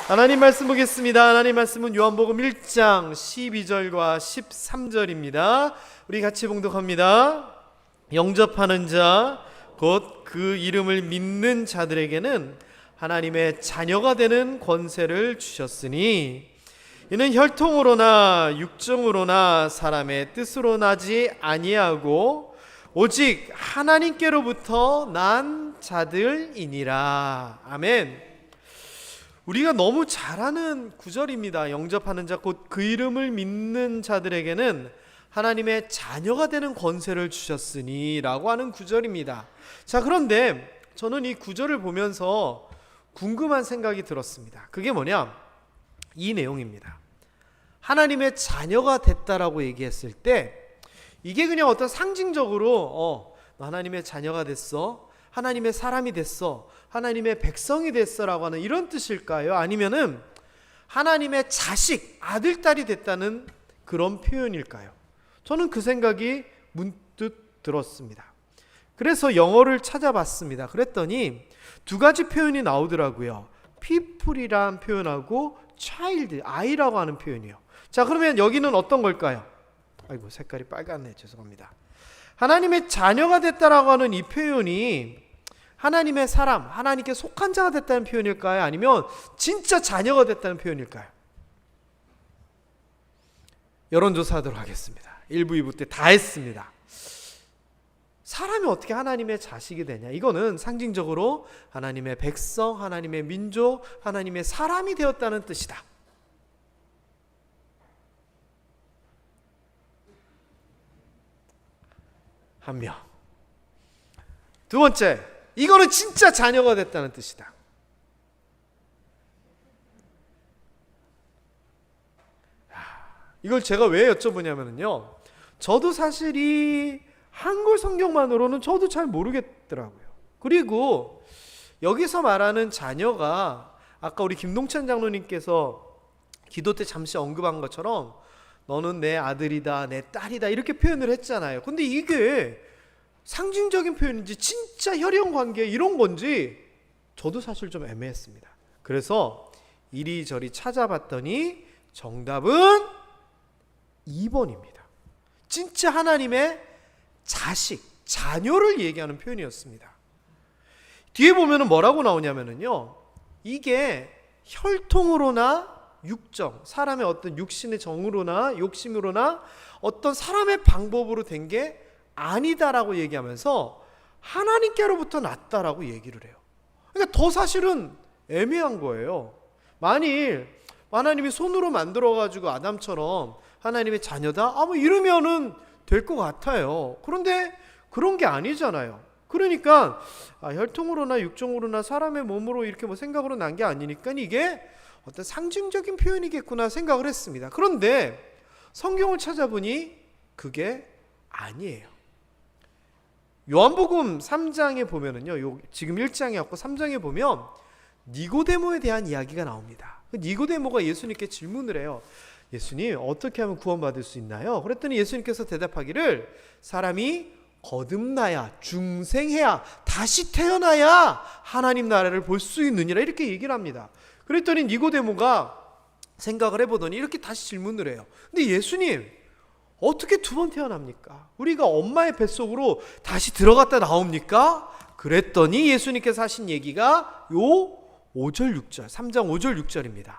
하나님 말씀 보겠습니다. 하나님 말씀은 요한복음 1장 12절과 13절입니다. 우리 같이 봉독합니다. 영접하는 자, 곧 그 이름을 믿는 자들에게는 하나님의 자녀가 되는 권세를 주셨으니 이는 혈통으로나 육정으로나 사람의 뜻으로 나지 아니하고 오직 하나님께로부터 난 자들이니라. 아멘. 우리가 너무 잘 아는 구절입니다. 영접하는 자, 곧 그 이름을 믿는 자들에게는 하나님의 자녀가 되는 권세를 주셨으니 라고 하는 구절입니다. 자, 그런데 저는 이 구절을 보면서 궁금한 생각이 들었습니다. 그게 뭐냐? 이 내용입니다. 하나님의 자녀가 됐다라고 얘기했을 때 이게 그냥 어떤 상징적으로 너 하나님의 자녀가 됐어, 하나님의 사람이 됐어, 하나님의 백성이 됐어라고 하는 이런 뜻일까요? 아니면은 하나님의 자식, 아들, 딸이 됐다는 그런 표현일까요? 저는 그 생각이 문득 들었습니다. 그래서 영어를 찾아봤습니다. 그랬더니 두 가지 표현이 나오더라고요. people이란 표현하고 child, 아이라고 하는 표현이요. 자, 그러면 여기는 어떤 걸까요? 아이고, 색깔이 빨갛네. 죄송합니다. 하나님의 자녀가 됐다라고 하는 이 표현이 하나님의 사람, 하나님께 속한 자가 됐다는 표현일까요? 아니면 진짜 자녀가 됐다는 표현일까요? 여론조사하도록 하겠습니다. 1부, 2부 때 다 했습니다. 사람이 어떻게 하나님의 자식이 되냐? 이거는 상징적으로 하나님의 백성, 하나님의 민족, 하나님의 사람이 되었다는 뜻이다. 한 명. 두 번째, 이거는 진짜 자녀가 됐다는 뜻이다. 이걸 제가 왜 여쭤보냐면요, 저도 사실 이 한글 성경만으로는 저도 잘 모르겠더라고요. 그리고 여기서 말하는 자녀가 아까 우리 김동찬 장로님께서 기도 때 잠시 언급한 것처럼 너는 내 아들이다, 내 딸이다 이렇게 표현을 했잖아요. 근데 이게 상징적인 표현인지 진짜 혈연 관계 이런 건지 저도 사실 좀 애매했습니다. 그래서 이리저리 찾아봤더니 정답은 2번입니다. 진짜 하나님의 자식, 자녀를 얘기하는 표현이었습니다. 뒤에 보면 뭐라고 나오냐면요, 이게 혈통으로나 육정, 사람의 어떤 육신의 정으로나 욕심으로나 어떤 사람의 방법으로 된 게 아니다라고 얘기하면서 하나님께로부터 났다라고 얘기를 해요. 그러니까 더 사실은 애매한 거예요. 만일 하나님이 손으로 만들어가지고 아담처럼 하나님의 자녀다? 뭐 이러면은 될 것 같아요. 그런데 그런 게 아니잖아요. 그러니까 혈통으로나 육정으로나 사람의 몸으로 이렇게 뭐 생각으로 난 게 아니니까 이게 어떤 상징적인 표현이겠구나 생각을 했습니다. 그런데 성경을 찾아보니 그게 아니에요. 요한복음 3장에 보면은요, 지금 1장이었고 3장에 보면 니고데모에 대한 이야기가 나옵니다. 니고데모가 예수님께 질문을 해요. 예수님, 어떻게 하면 구원받을 수 있나요? 그랬더니 예수님께서 대답하기를 사람이 거듭나야, 중생해야, 다시 태어나야 하나님 나라를 볼 수 있느니라 이렇게 얘기를 합니다. 그랬더니 니고데모가 생각을 해보더니 이렇게 다시 질문을 해요. 근데 예수님, 어떻게 두 번 태어납니까? 우리가 엄마의 뱃속으로 다시 들어갔다 나옵니까? 그랬더니 예수님께서 하신 얘기가 요 5절 6절 3장 5절 6절입니다.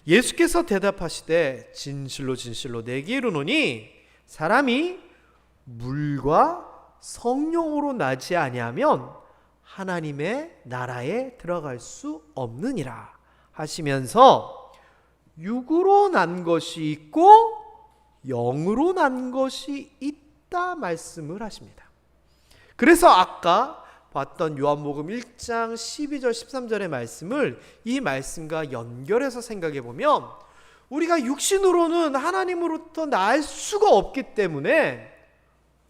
예수께서 대답하시되 진실로 진실로 내게 이르노니 사람이 물과 성령으로 나지 아니하면 하나님의 나라에 들어갈 수 없느니라 하시면서 육으로 난 것이 있고 영으로 난 것이 있다 말씀을 하십니다. 그래서 아까 봤던 요한복음 1장 12절 13절의 말씀을 이 말씀과 연결해서 생각해 보면 우리가 육신으로는 하나님으로부터 날 수가 없기 때문에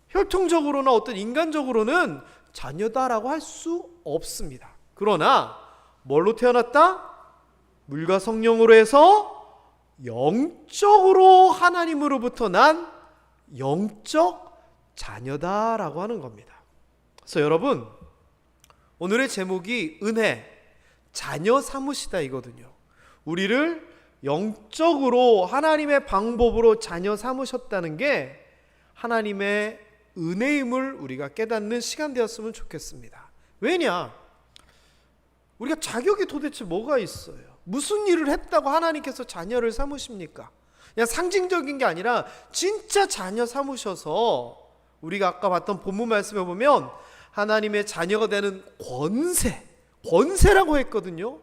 혈통적으로나 어떤 인간적으로는 자녀다라고 할 수 없습니다. 그러나 뭘로 태어났다? 물과 성령으로 해서 영적으로 하나님으로부터 난 영적 자녀다라고 하는 겁니다. 그래서 여러분, 오늘의 제목이 은혜, 자녀 삼으시다 이거든요. 우리를 영적으로 하나님의 방법으로 자녀 삼으셨다는 게 하나님의 은혜임을 우리가 깨닫는 시간 되었으면 좋겠습니다. 왜냐? 우리가 자격이 도대체 뭐가 있어요? 무슨 일을 했다고 하나님께서 자녀를 삼으십니까? 그냥 상징적인 게 아니라 진짜 자녀 삼으셔서 우리가 아까 봤던 본문 말씀에 보면 하나님의 자녀가 되는 권세라고 했거든요.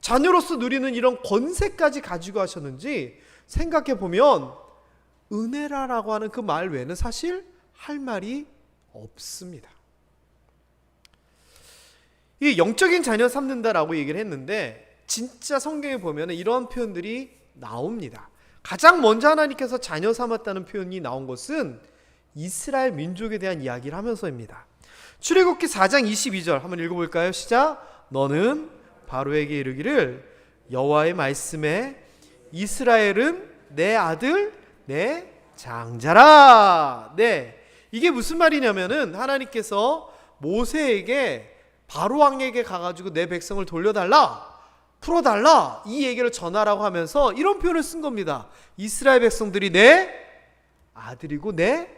자녀로서 누리는 이런 권세까지 가지고 하셨는지 생각해 보면 은혜라고 하는 그 말 외에는 사실 할 말이 없습니다. 이 영적인 자녀 삼는다라고 얘기를 했는데 진짜 성경에 보면 이런 표현들이 나옵니다. 가장 먼저 하나님께서 자녀 삼았다는 표현이 나온 것은 이스라엘 민족에 대한 이야기를 하면서입니다. 출애굽기 4장 22절 한번 읽어볼까요? 시작. 너는 바로에게 이르기를 여호와의 말씀에 이스라엘은 내 아들 내 장자라. 네, 이게 무슨 말이냐면은 하나님께서 모세에게 바로 왕에게 가가지고 내 백성을 돌려달라, 풀어달라, 이 얘기를 전하라고 하면서 이런 표현을 쓴 겁니다. 이스라엘 백성들이 내 아들이고 내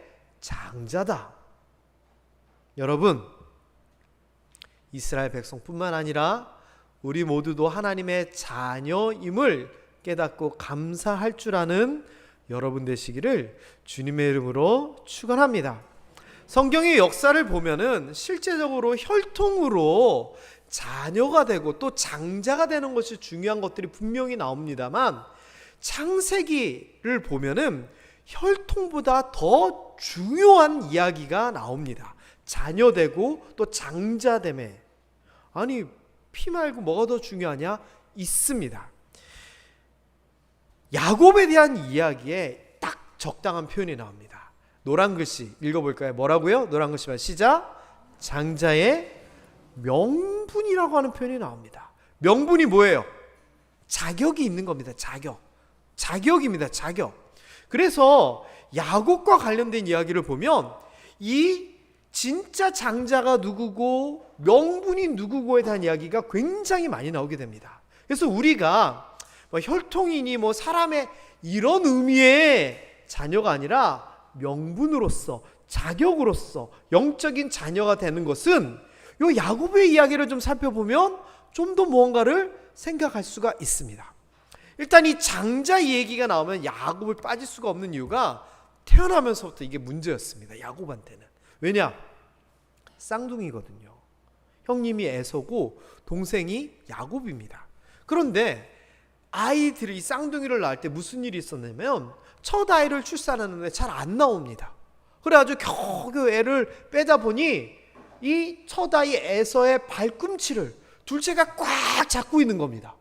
장자다. 여러분, 이스라엘 백성뿐만 아니라 우리 모두도 하나님의 자녀임을 깨닫고 감사할 줄 아는 여러분 되시기를 주님의 이름으로 축원합니다. 성경의 역사를 보면은 실제적으로 혈통으로 자녀가 되고 또 장자가 되는 것이 중요한 것들이 분명히 나옵니다만 창세기를 보면은 혈통보다 더 중요한 이야기가 나옵니다. 자녀되고 또 장자됨에, 아니 피 말고 뭐가 더 중요하냐? 있습니다. 야곱에 대한 이야기에 딱 적당한 표현이 나옵니다. 노란 글씨 읽어볼까요? 뭐라고요? 노란 글씨만 시작. 장자의 명분이라고 하는 표현이 나옵니다. 명분이 뭐예요? 자격이 있는 겁니다. 자격입니다. 자격. 그래서 야곱과 관련된 이야기를 보면 이 진짜 장자가 누구고 명분이 누구고에 대한 이야기가 굉장히 많이 나오게 됩니다. 그래서 우리가 혈통이니 사람의 이런 의미의 자녀가 아니라 명분으로서, 자격으로서 영적인 자녀가 되는 것은 요 야곱의 이야기를 좀 살펴보면 좀 더 무언가를 생각할 수가 있습니다. 일단 이 장자 얘기가 나오면 야곱을 빠질 수가 없는 이유가 태어나면서부터 이게 문제였습니다. 야곱한테는. 왜냐? 쌍둥이거든요. 형님이 에서고 동생이 야곱입니다. 그런데 아이들이 이 쌍둥이를 낳을 때 무슨 일이 있었냐면 첫 아이를 출산하는데 잘 안 나옵니다. 그래가지고 겨우 애를 빼다 보니 이 첫 아이 에서의 발꿈치를 둘째가 꽉 잡고 있는 겁니다.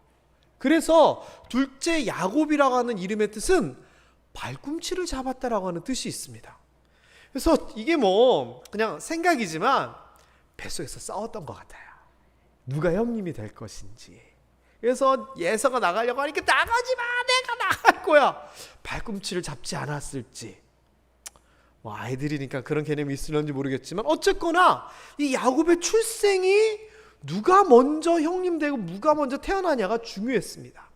그래서 둘째 야곱이라고 하는 이름의 뜻은 발꿈치를 잡았다라고 하는 뜻이 있습니다. 그래서 이게 그냥 생각이지만 뱃속에서 싸웠던 것 같아요. 누가 형님이 될 것인지. 그래서 예서가 나가려고 하니까 나가지 마, 내가 나갈 거야. 발꿈치를 잡지 않았을지. 아이들이니까 그런 개념이 있을런지 모르겠지만 어쨌거나 이 야곱의 출생이 누가 먼저 형님 되고 누가 먼저 태어나냐가 중요했습니다.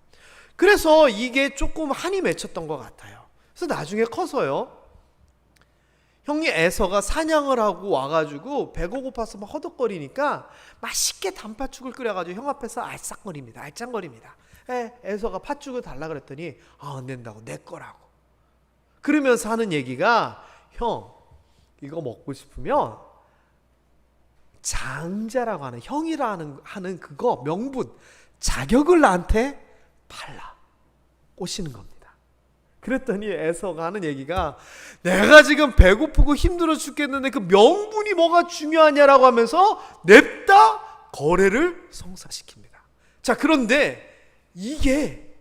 그래서 이게 조금 한이 맺혔던 것 같아요. 그래서 나중에 커서요, 형님 에서가 사냥을 하고 와가지고 배가 고파서 막 허덕거리니까 맛있게 단팥죽을 끓여가지고 형 앞에서 알짱거립니다. 에서가 팥죽을 달라 그랬더니 안 된다고, 내 거라고. 그러면서 하는 얘기가, 형 이거 먹고 싶으면 장자라고 하는, 형이라는 하는 그거 명분, 자격을 나한테 팔라, 꼬시는 겁니다. 그랬더니 에서가 하는 얘기가, 내가 지금 배고프고 힘들어 죽겠는데 그 명분이 뭐가 중요하냐라고 하면서 냅다 거래를 성사시킵니다. 자, 그런데 이게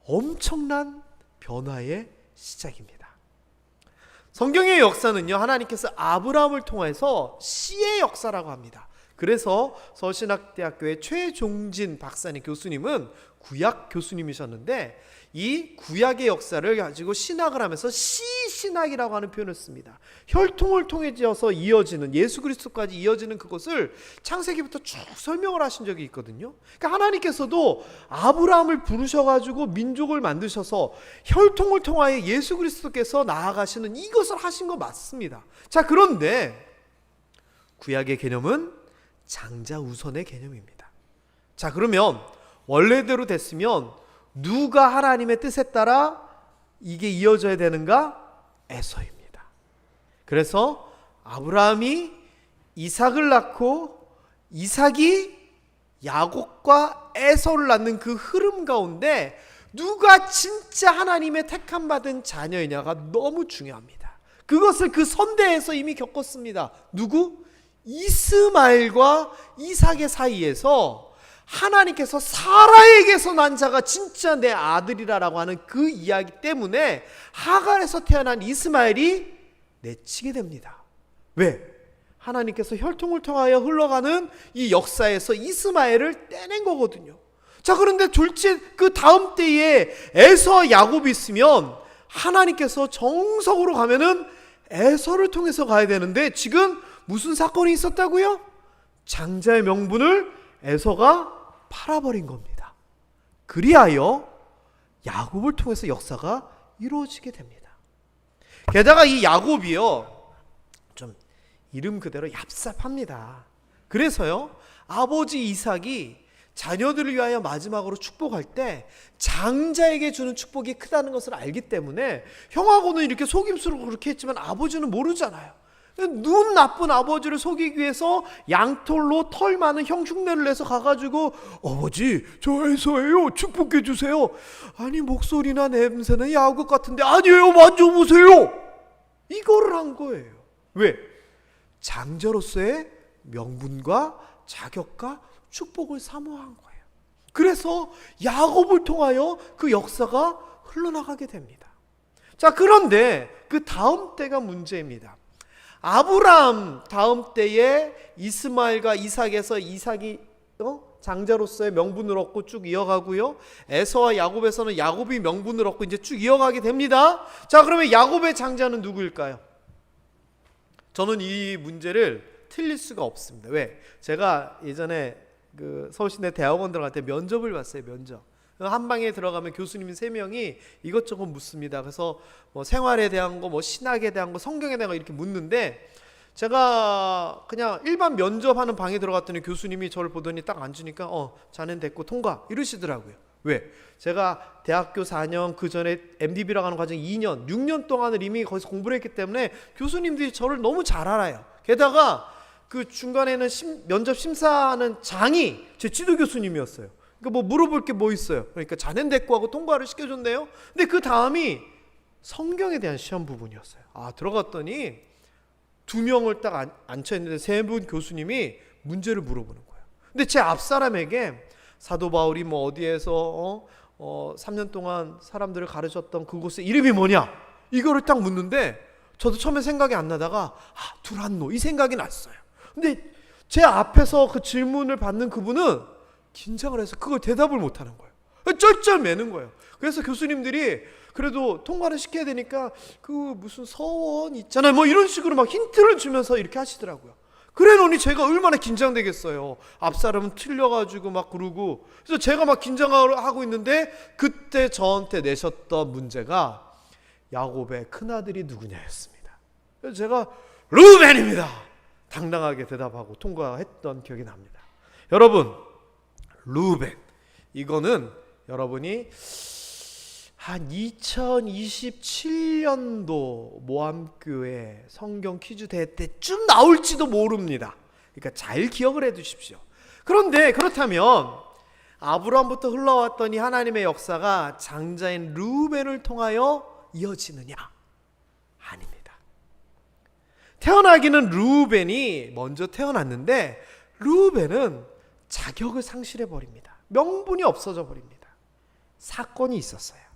엄청난 변화의 시작입니다. 성경의 역사는요, 하나님께서 아브라함을 통해서 씨의 역사라고 합니다. 그래서 서신학대학교의 최종진 박사님 교수님은 구약 교수님이셨는데 이 구약의 역사를 가지고 신학을 하면서 시신학이라고 하는 표현을 씁니다. 혈통을 통해서 이어지는, 예수 그리스도까지 이어지는 그것을 창세기부터 쭉 설명을 하신 적이 있거든요. 그러니까 하나님께서도 아브라함을 부르셔가지고 민족을 만드셔서 혈통을 통하여 예수 그리스도께서 나아가시는 이것을 하신 거 맞습니다. 자, 그런데 구약의 개념은 장자 우선의 개념입니다. 자, 그러면 원래대로 됐으면 누가 하나님의 뜻에 따라 이게 이어져야 되는가? 에서입니다. 그래서 아브라함이 이삭을 낳고 이삭이 야곱과 에서를 낳는 그 흐름 가운데 누가 진짜 하나님의 택함받은 자녀이냐가 너무 중요합니다. 그것을 그 선대에서 이미 겪었습니다. 누구? 이스마엘과 이삭의 사이에서 하나님께서 사라에게서 난 자가 진짜 내 아들이라고 하는 그 이야기 때문에 하갈에서 태어난 이스마엘이 내치게 됩니다. 왜? 하나님께서 혈통을 통하여 흘러가는 이 역사에서 이스마엘을 떼낸 거거든요. 자, 그런데 둘째 그 다음 때에 에서 야곱이 있으면 하나님께서 정석으로 가면은 에서를 통해서 가야 되는데 지금 무슨 사건이 있었다고요? 장자의 명분을 에서가 팔아버린 겁니다. 그리하여 야곱을 통해서 역사가 이루어지게 됩니다. 게다가 이 야곱이요, 좀 이름 그대로 얍삽합니다. 그래서요, 아버지 이삭이 자녀들을 위하여 마지막으로 축복할 때 장자에게 주는 축복이 크다는 것을 알기 때문에 형하고는 이렇게 속임수로 그렇게 했지만 아버지는 모르잖아요. 눈 나쁜 아버지를 속이기 위해서 양털로 털 많은 형 흉내를 내서 가가지고 아버지 저 에서예요, 축복해 주세요. 아니 목소리나 냄새는 야곱 같은데 아니에요, 만져보세요. 이거를 한 거예요. 왜? 장자로서의 명분과 자격과 축복을 사모한 거예요. 그래서 야곱을 통하여 그 역사가 흘러나가게 됩니다. 자, 그런데 그 다음 때가 문제입니다. 아브라함 다음 때에 이스마엘과 이삭에서 이삭이 장자로서의 명분을 얻고 쭉 이어가고요, 에서와 야곱에서는 야곱이 명분을 얻고 이제 쭉 이어가게 됩니다. 자, 그러면 야곱의 장자는 누구일까요? 저는 이 문제를 틀릴 수가 없습니다. 왜? 제가 예전에 그 서울시내 대학원 들어갈 때 면접을 봤어요. 면접. 한 방에 들어가면 교수님 3명이 이것저것 묻습니다. 그래서 뭐 생활에 대한 거, 뭐 신학에 대한 거, 성경에 대한 거 이렇게 묻는데 제가 그냥 일반 면접하는 방에 들어갔더니 교수님이 저를 보더니 딱 앉으니까 자넨 됐고 통과 이러시더라고요. 왜? 제가 대학교 4년 그 전에 MDB라고 하는 과정 2년, 6년 동안을 이미 거기서 공부를 했기 때문에 교수님들이 저를 너무 잘 알아요. 게다가 그 중간에는 면접 심사하는 장이 제 지도 교수님이었어요. 그러니까 뭐 물어볼 게 뭐 있어요. 그러니까 자넨 됐고 하고 통과를 시켜줬네요. 근데 그 다음이 성경에 대한 시험 부분이었어요. 아, 들어갔더니 2명을 딱 앉혀있는데 3분 교수님이 문제를 물어보는 거예요. 근데 제 앞사람에게 사도 바울이 뭐 어디에서 3년 동안 사람들을 가르쳤던 그곳의 이름이 뭐냐, 이거를 딱 묻는데 저도 처음에 생각이 안 나다가 두란노 이 생각이 났어요. 근데 제 앞에서 그 질문을 받는 그분은 긴장을 해서 그걸 대답을 못하는 거예요. 쩔쩔매는 거예요. 그래서 교수님들이 그래도 통과를 시켜야 되니까 그 무슨 서원 있잖아요, 뭐 이런 식으로 막 힌트를 주면서 이렇게 하시더라고요. 그래 놓으니 제가 얼마나 긴장되겠어요. 앞사람은 틀려가지고 막 그러고. 그래서 제가 막 긴장하고 있는데 그때 저한테 내셨던 문제가 야곱의 큰아들이 누구냐였습니다. 그래서 제가 루벤입니다 당당하게 대답하고 통과했던 기억이 납니다. 여러분, 루벤, 이거는 여러분이 한 2027년도 모함교회 성경 퀴즈 대회 때쯤 나올지도 모릅니다. 그러니까 잘 기억을 해 두십시오. 그런데 그렇다면 아브라함부터 흘러왔더니 하나님의 역사가 장자인 루벤을 통하여 이어지느냐? 아닙니다. 태어나기는 루벤이 먼저 태어났는데 루벤은 자격을 상실해 버립니다. 명분이 없어져 버립니다. 사건이 있었어요.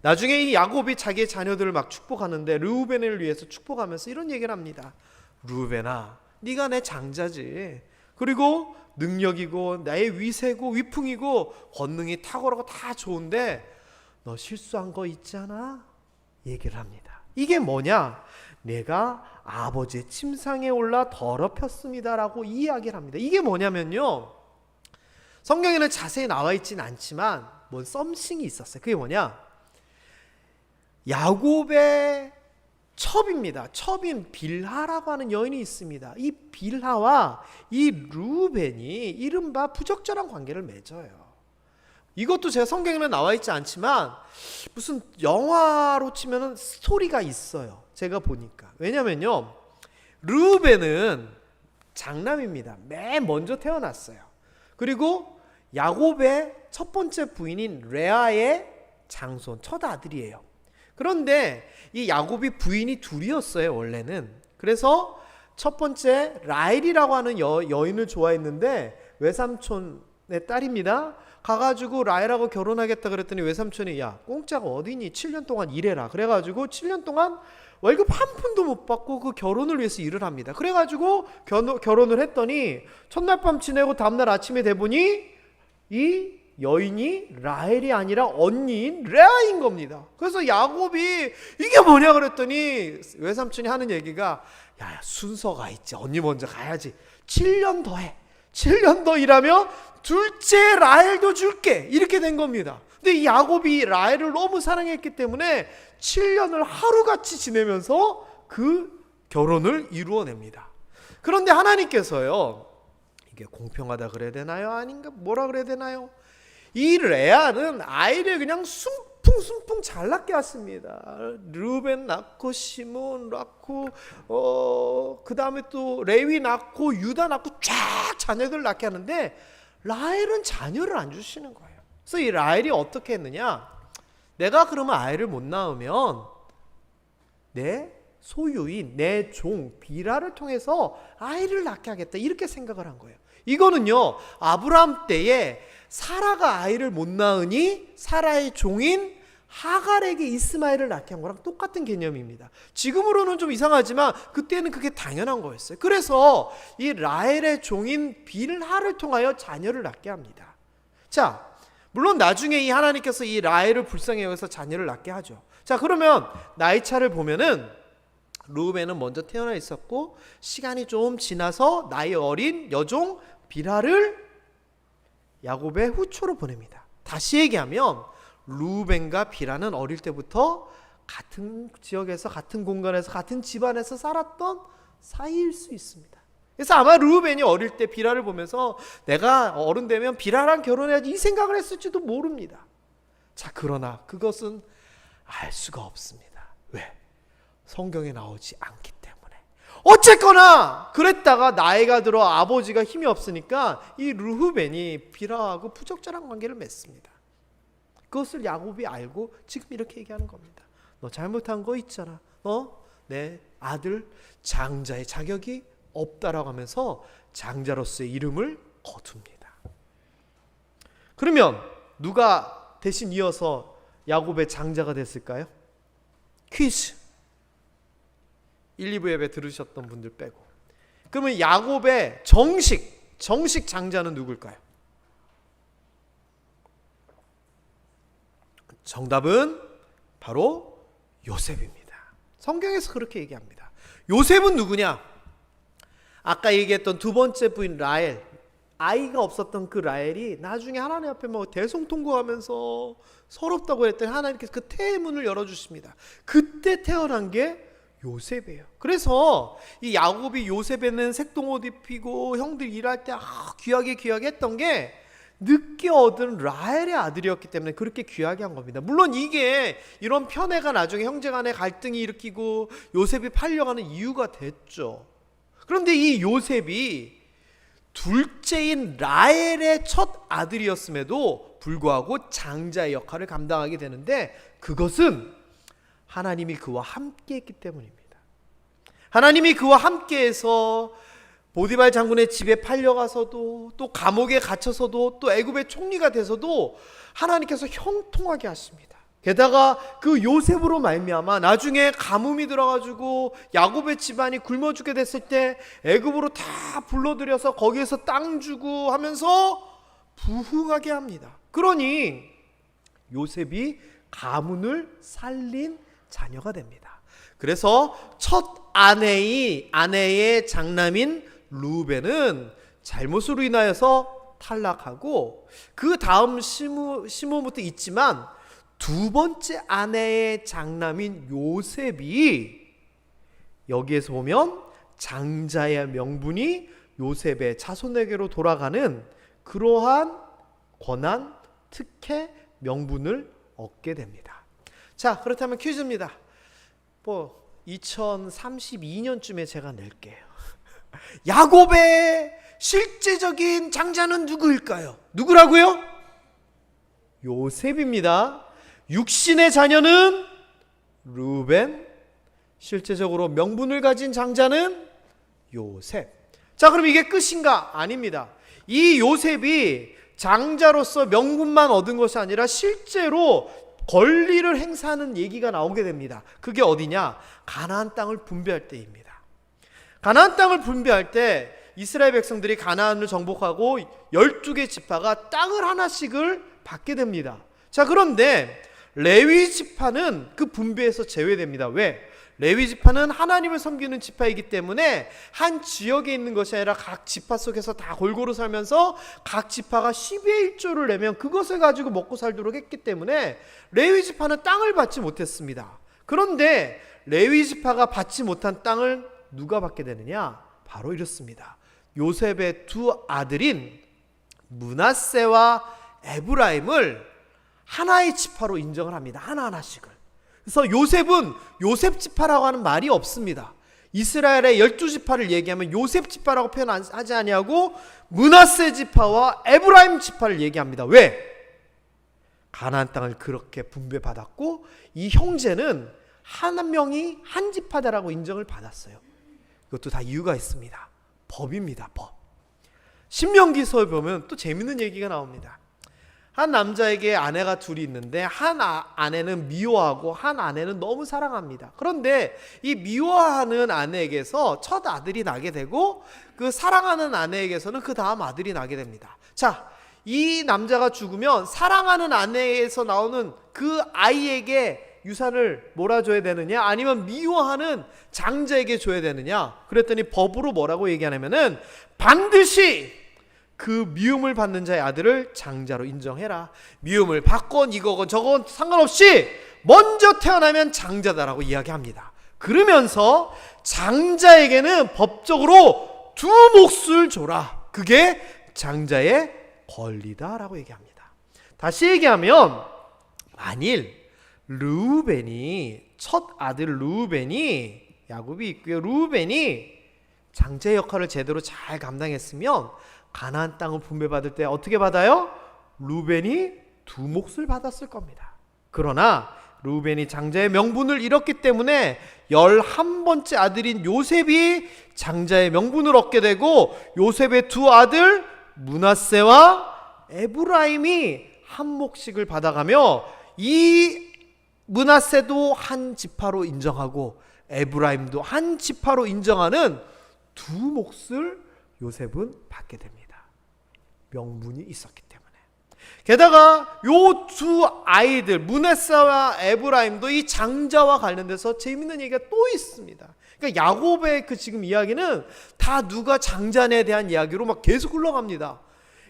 나중에 이 야곱이 자기의 자녀들을 막 축복하는데 르우벤을 위해서 축복하면서 이런 얘기를 합니다. 르우벤아, 네가 내 장자지. 그리고 능력이고 나의 위세고 위풍이고 권능이 탁월하고 다 좋은데 너 실수한 거 있잖아 얘기를 합니다. 이게 뭐냐? 내가 아버지의 침상에 올라 더럽혔습니다 라고 이야기를 합니다. 이게 뭐냐면요, 성경에는 자세히 나와 있지는 않지만 뭔 썸씽이 있었어요. 그게 뭐냐, 야곱의 첩입니다. 첩인 빌하라고 하는 여인이 있습니다. 이 빌하와 이 루벤이 이른바 부적절한 관계를 맺어요. 이것도 제가 성경에는 나와 있지 않지만 무슨 영화로 치면은 스토리가 있어요. 제가 보니까. 왜냐면요, 루벤은 장남입니다. 맨 먼저 태어났어요. 그리고 야곱의 첫 번째 부인인 레아의 장손, 첫 아들이에요. 그런데 이 야곱이 부인이 둘이었어요, 원래는. 그래서 첫 번째 라헬이라고 하는 여인을 좋아했는데 외삼촌의 딸입니다. 가가지고 라헬하고 결혼하겠다 그랬더니 외삼촌이 야 공짜가 어디니 7년 동안 일해라. 그래가지고 7년 동안 월급 한 푼도 못 받고 그 결혼을 위해서 일을 합니다. 그래가지고 결혼을 했더니 첫날 밤 지내고 다음날 아침에 돼보니 이 여인이 라헬이 아니라 언니인 레아인 겁니다. 그래서 야곱이 이게 뭐냐 그랬더니 외삼촌이 하는 얘기가 야 순서가 있지, 언니 먼저 가야지, 7년 더 해, 7년 더 일하면 둘째 라헬도 줄게, 이렇게 된 겁니다. 근데 이 야곱이 라헬을 너무 사랑했기 때문에 7년을 하루같이 지내면서 그 결혼을 이루어냅니다. 그런데 하나님께서요, 이게 공평하다 그래야 되나요? 아닌가? 뭐라 그래야 되나요? 이 레아는 아이를 그냥 숨풍숨풍 잘 낳게 왔습니다. 르벤 낳고 시몬 낳고 그 다음에 또 레위 낳고 유다 낳고 쫙 자녀들 낳게 하는데 라헬은 자녀를 안 주시는 거예요. 그래서 이 라헬이 어떻게 했느냐, 내가 그러면 아이를 못 낳으면 내 소유인 내 종 비라를 통해서 아이를 낳게 하겠다, 이렇게 생각을 한 거예요. 이거는요, 아브라함 때에 사라가 아이를 못 낳으니 사라의 종인 하갈에게 이스마엘을 낳게 한 거랑 똑같은 개념입니다. 지금으로는 좀 이상하지만 그때는 그게 당연한 거였어요. 그래서 이 라헬의 종인 빌하를 통하여 자녀를 낳게 합니다. 자, 물론 나중에 이 하나님께서 이 라헬을 불쌍히 여겨서 자녀를 낳게 하죠. 자, 그러면 나이 차를 보면은 르우벤은 먼저 태어나 있었고 시간이 좀 지나서 나이 어린 여종 빌하를 야곱의 후초로 보냅니다. 다시 얘기하면 르우벤과 빌하는 어릴 때부터 같은 지역에서 같은 공간에서 같은 집안에서 살았던 사이일 수 있습니다. 그래서 아마 르우벤이 어릴 때 빌하를 보면서 내가 어른 되면 빌하랑 결혼해야지 이 생각을 했을지도 모릅니다. 자, 그러나 그것은 알 수가 없습니다. 왜? 성경에 나오지 않기 때문에. 어쨌거나 그랬다가 나이가 들어 아버지가 힘이 없으니까 이 르우벤이 빌하하고 부적절한 관계를 맺습니다. 그것을 야곱이 알고 지금 이렇게 얘기하는 겁니다. 너 잘못한 거 있잖아. 내 아들 장자의 자격이 없다라고 하면서 장자로서의 이름을 거둡니다. 그러면 누가 대신 이어서 야곱의 장자가 됐을까요? 퀴즈. 1, 2부 예배 들으셨던 분들 빼고. 그러면 야곱의 정식 장자는 누굴까요? 정답은 바로 요셉입니다. 성경에서 그렇게 얘기합니다. 요셉은 누구냐? 아까 얘기했던 두 번째 부인 라헬, 아이가 없었던 그 라헬이 나중에 하나님 앞에 대성통곡하면서 서럽다고 했더니 하나님께서 그 태의 문을 열어주십니다. 그때 태어난 게 요셉이에요. 그래서 이 야곱이 요셉에는 색동옷 입히고 형들 일할 때 귀하게 했던 게 늦게 얻은 라헬의 아들이었기 때문에 그렇게 귀하게 한 겁니다. 물론 이게 이런 편애가 나중에 형제간의 갈등이 일으키고 요셉이 팔려가는 이유가 됐죠. 그런데 이 요셉이 둘째인 라헬의 첫 아들이었음에도 불구하고 장자의 역할을 감당하게 되는데 그것은 하나님이 그와 함께 했기 때문입니다. 하나님이 그와 함께해서 보디발 장군의 집에 팔려가서도 또 감옥에 갇혀서도 또 애굽의 총리가 돼서도 하나님께서 형통하게 하십니다. 게다가 그 요셉으로 말미암아 나중에 가뭄이 들어가지고 야곱의 집안이 굶어 죽게 됐을 때 애굽으로 다 불러들여서 거기에서 땅 주고 하면서 부흥하게 합니다. 그러니 요셉이 가문을 살린 자녀가 됩니다. 그래서 첫 아내의 장남인 루벤은 잘못으로 인하여서 탈락하고 그 다음 시므부터 있지만 두 번째 아내의 장남인 요셉이, 여기에서 보면 장자의 명분이 요셉의 자손에게로 돌아가는 그러한 권한, 특혜, 명분을 얻게 됩니다. 자, 그렇다면 퀴즈입니다. 2032년쯤에 제가 낼게요. 야곱의 실제적인 장자는 누구일까요? 누구라고요? 요셉입니다. 육신의 자녀는 루벤, 실제적으로 명분을 가진 장자는 요셉. 자, 그럼 이게 끝인가? 아닙니다. 이 요셉이 장자로서 명분만 얻은 것이 아니라 실제로 권리를 행사하는 얘기가 나오게 됩니다. 그게 어디냐? 가나안 땅을 분배할 때입니다. 가나안 땅을 분배할 때 이스라엘 백성들이 가나안을 정복하고 12개 지파가 땅을 하나씩을 받게 됩니다. 자, 그런데 레위 지파는 그 분배에서 제외됩니다. 왜? 레위 지파는 하나님을 섬기는 지파이기 때문에 한 지역에 있는 것이 아니라 각 지파 속에서 다 골고루 살면서 각 지파가 10의 1조를 내면 그것을 가지고 먹고 살도록 했기 때문에 레위 지파는 땅을 받지 못했습니다. 그런데 레위 지파가 받지 못한 땅을 누가 받게 되느냐? 바로 이렇습니다. 요셉의 두 아들인 므낫세와 에브라임을 하나의 지파로 인정을 합니다. 하나하나씩을. 그래서 요셉은 요셉 지파라고 하는 말이 없습니다. 이스라엘의 12지파를 얘기하면 요셉 지파라고 표현하지 아니하고 므낫세 지파와 에브라임 지파를 얘기합니다. 왜? 가나안 땅을 그렇게 분배받았고 이 형제는 한 명이 한 지파다라고 인정을 받았어요. 이것도 다 이유가 있습니다. 법입니다. 법. 신명기서에 보면 또 재밌는 얘기가 나옵니다. 한 남자에게 아내가 둘이 있는데 한 아내는 미워하고 한 아내는 너무 사랑합니다. 그런데 이 미워하는 아내에게서 첫 아들이 나게 되고 그 사랑하는 아내에게서는 그 다음 아들이 나게 됩니다. 자, 이 남자가 죽으면 사랑하는 아내에서 나오는 그 아이에게 유산을 몰아줘야 되느냐 아니면 미워하는 장자에게 줘야 되느냐. 그랬더니 법으로 뭐라고 얘기하냐면은 반드시 그 미움을 받는 자의 아들을 장자로 인정해라. 미움을 받건 이거건 저건 상관없이 먼저 태어나면 장자다라고 이야기합니다. 그러면서 장자에게는 법적으로 두 몫을 줘라. 그게 장자의 권리다라고 얘기합니다. 다시 얘기하면 만일 르우벤이 첫 아들 르우벤이 야곱이 있고요. 르우벤이 장자의 역할을 제대로 잘 감당했으면 가나안 땅을 분배받을 때 어떻게 받아요? 르우벤이 두 몫을 받았을 겁니다. 그러나 르우벤이 장자의 명분을 잃었기 때문에 11번째 아들인 요셉이 장자의 명분을 얻게 되고 요셉의 두 아들 므낫세와 에브라임이 한 몫씩을 받아가며 이 므낫세도 한 지파로 인정하고 에브라임도 한 지파로 인정하는 두 몫을 요셉은 받게 됩니다. 명분이 있었기 때문에. 게다가 요 두 아이들 므낫세와 에브라임도 이 장자와 관련돼서 재밌는 얘기가 또 있습니다. 그러니까 야곱의 그 지금 이야기는 다 누가 장자에 대한 이야기로 막 계속 흘러갑니다.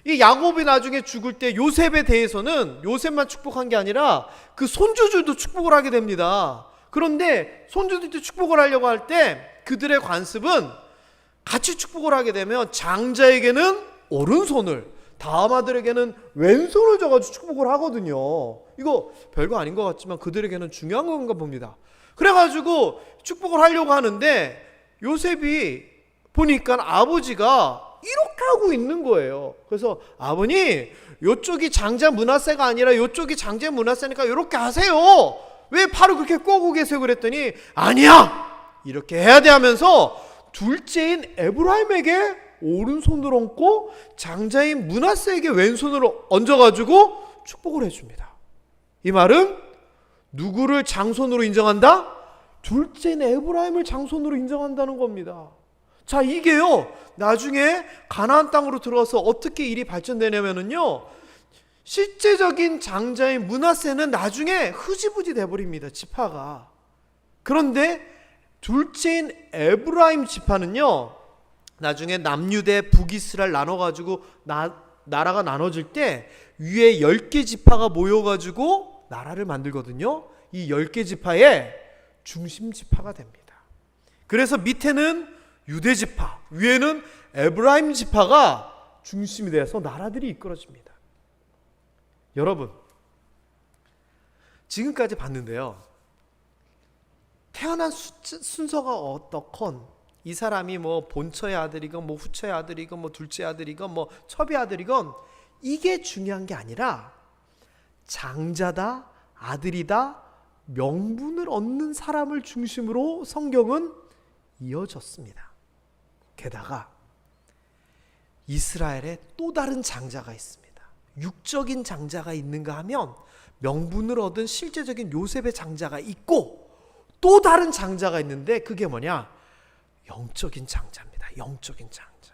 이 야곱이 나중에 죽을 때 요셉에 대해서는 요셉만 축복한 게 아니라 그 손주들도 축복을 하게 됩니다. 그런데 손주들도 축복을 하려고 할 때 그들의 관습은 같이 축복을 하게 되면 장자에게는 오른손을, 다음 아들에게는 왼손을 줘가지고 축복을 하거든요. 이거 별거 아닌 것 같지만 그들에게는 중요한 건가 봅니다. 그래가지고 축복을 하려고 하는데 요셉이 보니까 아버지가 이렇게 하고 있는 거예요. 그래서 아버님, 요쪽이 장자 므낫세가 아니라 요쪽이 장자 므낫세니까 이렇게 하세요. 왜 팔을 그렇게 꼬고 계세요? 그랬더니 아니야, 이렇게 해야 돼 하면서 둘째인 에브라임에게 오른손을 얹고 장자인 므낫세에게 왼손으로 얹어가지고 축복을 해줍니다. 이 말은 누구를 장손으로 인정한다? 둘째인 에브라임을 장손으로 인정한다는 겁니다. 자, 이게요, 나중에 가나안 땅으로 들어가서 어떻게 일이 발전되냐면요, 실제적인 장자인 므낫세는 나중에 흐지부지 돼버립니다, 지파가. 그런데 둘째인 에브라임 지파는요, 나중에 남유대 북이스라엘 나눠가지고 나라가 나눠질 때 위에 10개 지파가 모여가지고 나라를 만들거든요. 이 10개 지파의 중심 지파가 됩니다. 그래서 밑에는 유대 지파, 위에는 에브라임 지파가 중심이 돼서 나라들이 이끌어집니다. 여러분, 지금까지 봤는데요, 태어난 순서가 어떻건, 이 사람이 뭐 본처의 아들이건 뭐 후처의 아들이건 뭐 둘째 아들이건 뭐 첩의 아들이건, 이게 중요한 게 아니라 장자다, 아들이다, 명분을 얻는 사람을 중심으로 성경은 이어졌습니다. 게다가 이스라엘에 또 다른 장자가 있습니다. 육적인 장자가 있는가 하면 명분을 얻은 실제적인 요셉의 장자가 있고, 또 다른 장자가 있는데 그게 뭐냐? 영적인 장자입니다. 영적인 장자.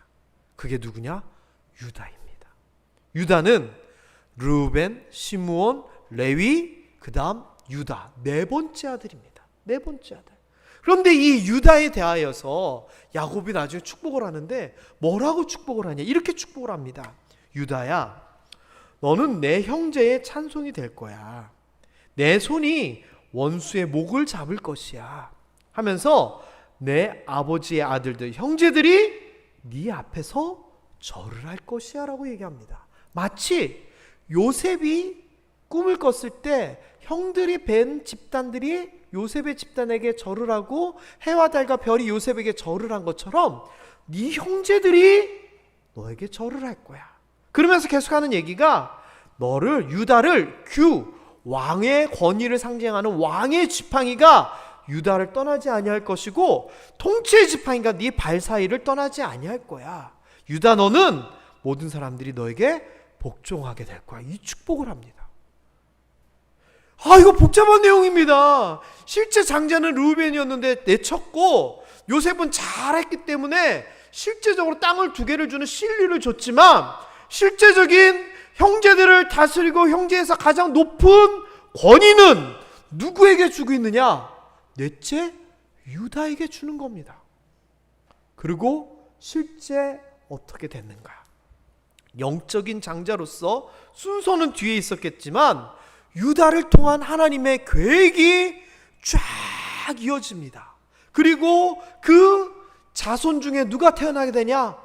그게 누구냐? 유다입니다. 유다는 르우벤, 시므온, 레위, 그 다음 유다, 네 번째 아들입니다. 네 번째 아들. 그런데 이 유다에 대하여서 야곱이 나중에 축복을 하는데 뭐라고 축복을 하냐? 이렇게 축복을 합니다. 유다야, 너는 내 형제의 찬송이 될 거야. 내 손이 원수의 목을 잡을 것이야 하면서 내 아버지의 아들들, 형제들이 네 앞에서 절을 할 것이야 라고 얘기합니다. 마치 요셉이 꿈을 꿨을 때 형들이 뵌 집단들이 요셉의 집단에게 절을 하고 해와 달과 별이 요셉에게 절을 한 것처럼 네 형제들이 너에게 절을 할 거야. 그러면서 계속하는 얘기가, 너를, 유다를, 왕의 권위를 상징하는 왕의 지팡이가 유다를 떠나지 아니할 것이고, 통치의 지팡이가 네 발 사이를 떠나지 아니할 거야. 유다, 너는 모든 사람들이 너에게 복종하게 될 거야. 이 축복을 합니다. 이거 복잡한 내용입니다. 실제 장자는 르우벤이었는데 내쳤고, 요셉은 잘했기 때문에 실제적으로 땅을 2개를 주는 실리를 줬지만, 실제적인 형제들을 다스리고 형제에서 가장 높은 권위는 누구에게 주고 있느냐? 넷째 유다에게 주는 겁니다. 그리고 실제 어떻게 됐는가? 영적인 장자로서 순서는 뒤에 있었겠지만 유다를 통한 하나님의 계획이 쫙 이어집니다. 그리고 그 자손 중에 누가 태어나게 되냐?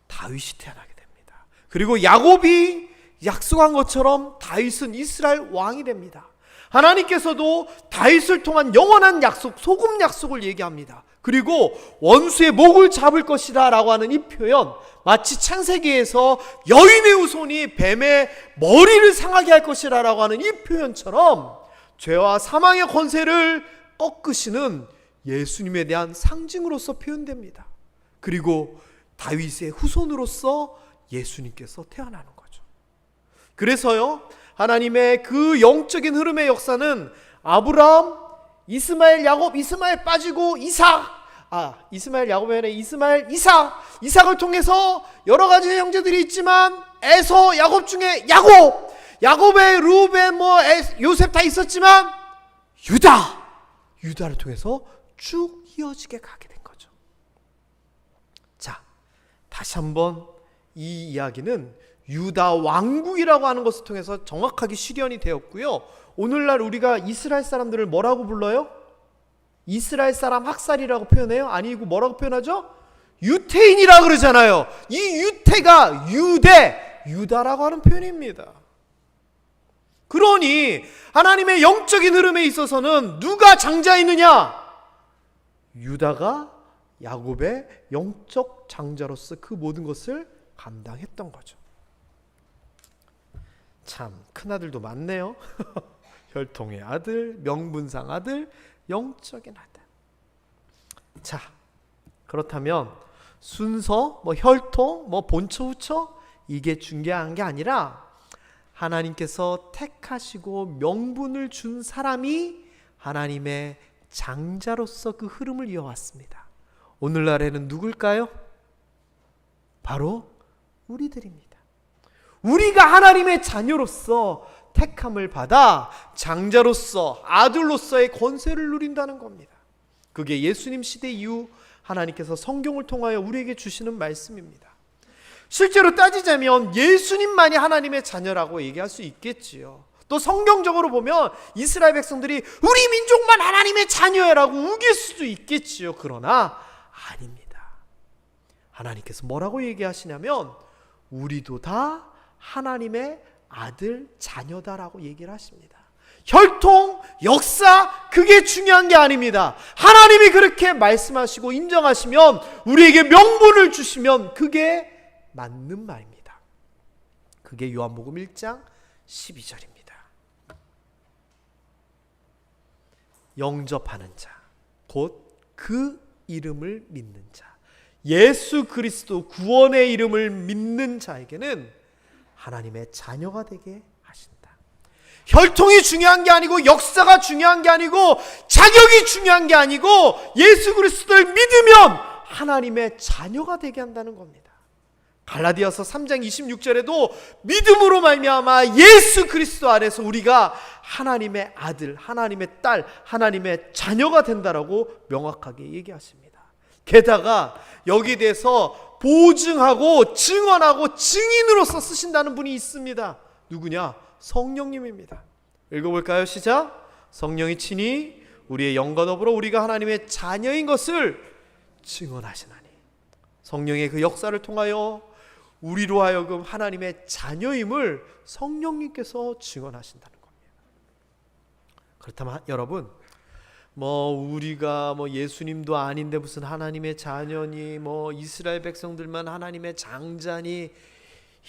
다윗이 태어나게 됩니다. 그리고 야곱이 약속한 것처럼 다윗은 이스라엘 왕이 됩니다. 하나님께서도 다윗을 통한 영원한 약속, 소금 약속을 얘기합니다. 그리고 원수의 목을 잡을 것이다 라고 하는 이 표현, 마치 창세기에서 여인의 후손이 뱀의 머리를 상하게 할 것이라 라고 하는 이 표현처럼 죄와 사망의 권세를 꺾으시는 예수님에 대한 상징으로서 표현됩니다. 그리고 다윗의 후손으로서 예수님께서 태어나는 거죠. 그래서요, 하나님의 그 영적인 흐름의 역사는 아브라함, 이스마엘, 야곱, 이스마엘 빠지고 이스마엘, 야곱이 아니라 이스마엘, 이삭을 통해서 여러 가지 형제들이 있지만 에서, 야곱 중에 야곱의 루벤, 요셉 다 있었지만 유다를 통해서 쭉 이어지게 가게 된 거죠. 자, 다시 한번 이 이야기는 유다 왕국이라고 하는 것을 통해서 정확하게 실현이 되었고요. 오늘날 우리가 이스라엘 사람들을 뭐라고 불러요? 이스라엘 사람 학살이라고 표현해요? 아니고 뭐라고 표현하죠? 유태인이라고 그러잖아요. 이 유태가 유다라고 하는 표현입니다. 그러니 하나님의 영적인 흐름에 있어서는 누가 장자이느냐? 유다가 야곱의 영적 장자로서 그 모든 것을 감당했던 거죠. 참 큰아들도 많네요. 혈통의 아들, 명분상 아들, 영적인 아들. 자, 그렇다면 순서, 혈통, 본처, 후처 이게 중요한 게 아니라 하나님께서 택하시고 명분을 준 사람이 하나님의 장자로서 그 흐름을 이어왔습니다. 오늘날에는 누굴까요? 바로 우리들입니다. 우리가 하나님의 자녀로서 택함을 받아 장자로서 아들로서의 권세를 누린다는 겁니다. 그게 예수님 시대 이후 하나님께서 성경을 통하여 우리에게 주시는 말씀입니다. 실제로 따지자면 예수님만이 하나님의 자녀라고 얘기할 수 있겠지요. 또 성경적으로 보면 이스라엘 백성들이 우리 민족만 하나님의 자녀라고 우길 수도 있겠지요. 그러나 아닙니다. 하나님께서 뭐라고 얘기하시냐면 우리도 다 하나님의 아들 자녀다라고 얘기를 하십니다. 혈통, 역사, 그게 중요한 게 아닙니다. 하나님이 그렇게 말씀하시고 인정하시면, 우리에게 명분을 주시면 그게 맞는 말입니다. 그게 요한복음 1장 12절입니다. 영접하는 자, 곧 그 이름을 믿는 자, 예수 그리스도 구원의 이름을 믿는 자에게는 하나님의 자녀가 되게 하신다. 혈통이 중요한 게 아니고, 역사가 중요한 게 아니고, 자격이 중요한 게 아니고, 예수 그리스도를 믿으면 하나님의 자녀가 되게 한다는 겁니다. 갈라디아서 3장 26절에도 믿음으로 말미암아 예수 그리스도 안에서 우리가 하나님의 아들, 하나님의 딸, 하나님의 자녀가 된다라고 명확하게 얘기하십니다. 게다가 여기에 대해서 보증하고 증언하고 증인으로서 쓰신다는 분이 있습니다. 누구냐? 성령님입니다. 읽어볼까요? 시작. 성령이 친히 우리의 영과 더불어 우리가 하나님의 자녀인 것을 증언하시나니. 성령의 그 역사를 통하여 우리로 하여금 하나님의 자녀임을 성령님께서 증언하신다는 겁니다. 그렇다면 여러분, 우리가 예수님도 아닌데 무슨 하나님의 자녀니, 이스라엘 백성들만 하나님의 장자니,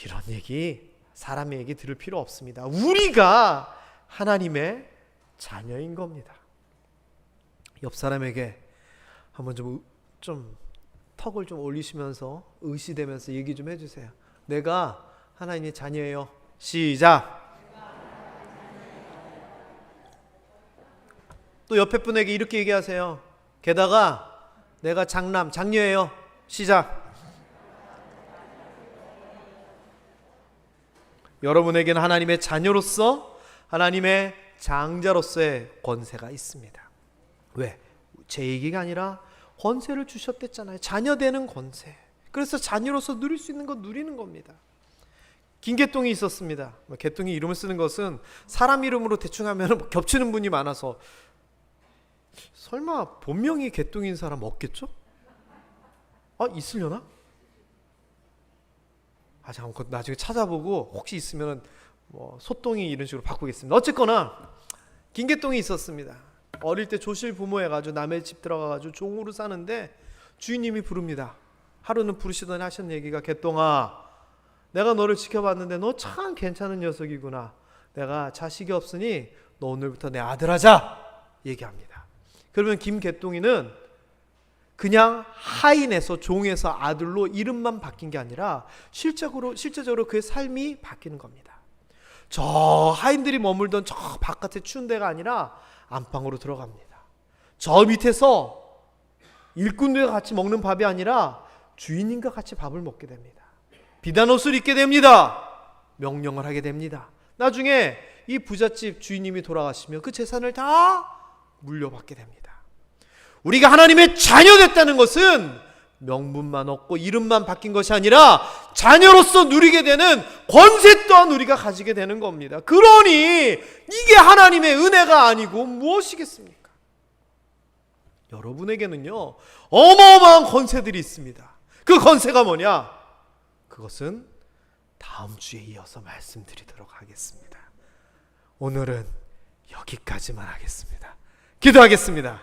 이런 얘기, 사람의 얘기 들을 필요 없습니다. 우리가 하나님의 자녀인 겁니다. 옆 사람에게 한번 좀 턱을 좀 올리시면서 의시되면서 얘기 좀 해주세요. 내가 하나님의 자녀예요. 시작. 또 옆에 분에게 이렇게 얘기하세요. 게다가 내가 장녀예요. 시작. 여러분에게는 하나님의 자녀로서, 하나님의 장자로서의 권세가 있습니다. 왜? 제 얘기가 아니라 권세를 주셨댔잖아요. 자녀 되는 권세. 그래서 자녀로서 누릴 수 있는 거 누리는 겁니다. 김개똥이 있었습니다. 개똥이 이름을 쓰는 것은 사람 이름으로 대충 하면 겹치는 분이 많아서 설마 본명이 개똥인 사람 없겠죠? 있으려나? 잠깐 나중에 찾아보고 혹시 있으면 소똥이 이런 식으로 바꾸겠습니다. 어쨌거나 김개똥이 있었습니다. 어릴 때 조실 부모해가지고 남의 집 들어가가지고 종으로 사는데 주인님이 부릅니다. 하루는 부르시더니 하셨는 얘기가, 개똥아, 내가 너를 지켜봤는데 너 참 괜찮은 녀석이구나. 내가 자식이 없으니 너 오늘부터 내 아들 하자 얘기합니다. 그러면 김개똥이는 그냥 하인에서, 종에서 아들로 이름만 바뀐 게 아니라 실제적으로 그의 삶이 바뀌는 겁니다. 저 하인들이 머물던 저 바깥에 추운 데가 아니라 안방으로 들어갑니다. 저 밑에서 일꾼들과 같이 먹는 밥이 아니라 주인님과 같이 밥을 먹게 됩니다. 비단 옷을 입게 됩니다. 명령을 하게 됩니다. 나중에 이 부잣집 주인님이 돌아가시면 그 재산을 다 물려받게 됩니다. 우리가 하나님의 자녀 됐다는 것은 명분만 얻고 이름만 바뀐 것이 아니라 자녀로서 누리게 되는 권세 또한 우리가 가지게 되는 겁니다. 그러니 이게 하나님의 은혜가 아니고 무엇이겠습니까? 여러분에게는요, 어마어마한 권세들이 있습니다. 그 권세가 뭐냐? 그것은 다음 주에 이어서 말씀드리도록 하겠습니다. 오늘은 여기까지만 하겠습니다. 기도하겠습니다.